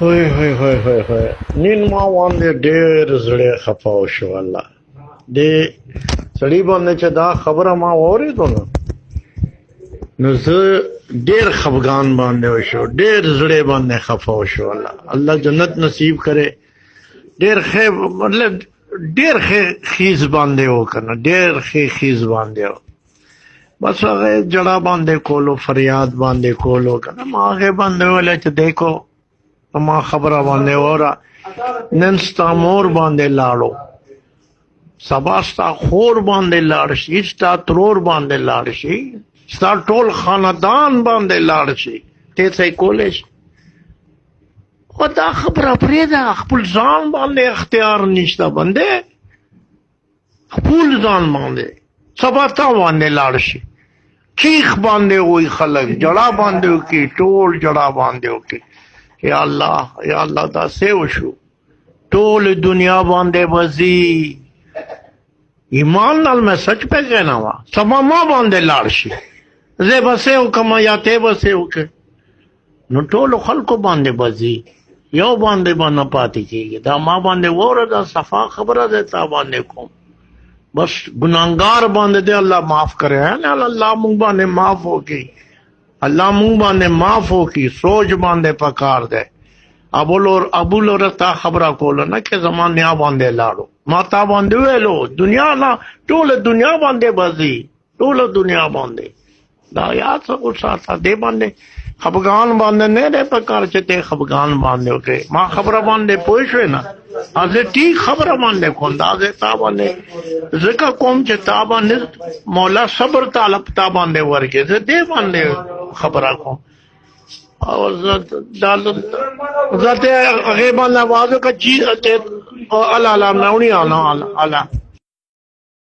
ہوئے ہوئے ہوئے ہوئے ہوئے نن ما باندې ډېر زړه خفه شو الله دې سړي باندې چې دا خبره ما واورېدو نو زه ډېر خفګان باندې وشو ډېر زړه باندې خفه شو الله جنت نصیب کرے ډېر مطلب ډېر خیز باندې وکنه ډېر خیز باندې بس هغه جڑا باندې کولو فریاد باندې کولو کنه ما هغه باندې ولا چې دیکھو ما خبره باندې وره نن ستا مور باندې لاړو سبا ستا خور باندې لاړ شي ستا ترور باندې لاړ شي ستا ټول خاندان باندې لاړ شي ته څه کولې شي خو دا خبره پرېږده خپل ځان باندې اختیار نشته بندې خپل ځان باندې سبا تا باندې لاړ شي چیخ باندې وي خلک جړا باندې وکړي ټول جړا باندې وکړي یا اللہ دا سیو شو ٹول دنیا باندے بزی ایمان نال میں سچ پہ کہنا وا سبا ماں باندے لارشی زے بسے ہو کما یا تے بسے ہو کے نو ٹول خلقو باندے بزی یو باندے بانا پاتی کی دا ماں باندے وورا دا صفا خبر دیتا باندے کو بس گناہگار باندے دے اللہ معاف کرے ہیں اللہ مونگ باندے معاف ہو کی اللہ منہ باندے معاف ہو کی سوچ باندے پکار دے ابو لو رتا خبرہ کولو نا کہ زمان نیا باندے لاڑو ماتا باندے ویلو دنیا نا ٹول دنیا باندے بزی ٹول دنیا باندے دا یاد سکو ساتا دے باندے خبگان باندے نیرے پکار چتے خبگان باندے ہوکے ماں خبرہ باندے پوشوے نا آزے ٹھیک خبرہ باندے کون دا آزے تا باندے ذکر قوم چے تا باندے مولا صبر طالب تا باندے ورگے سے دے باندے خبرہ کو اور ذات غیبان آوازوں کا چیز اللہ اللہ میں انہیں آنا اللہ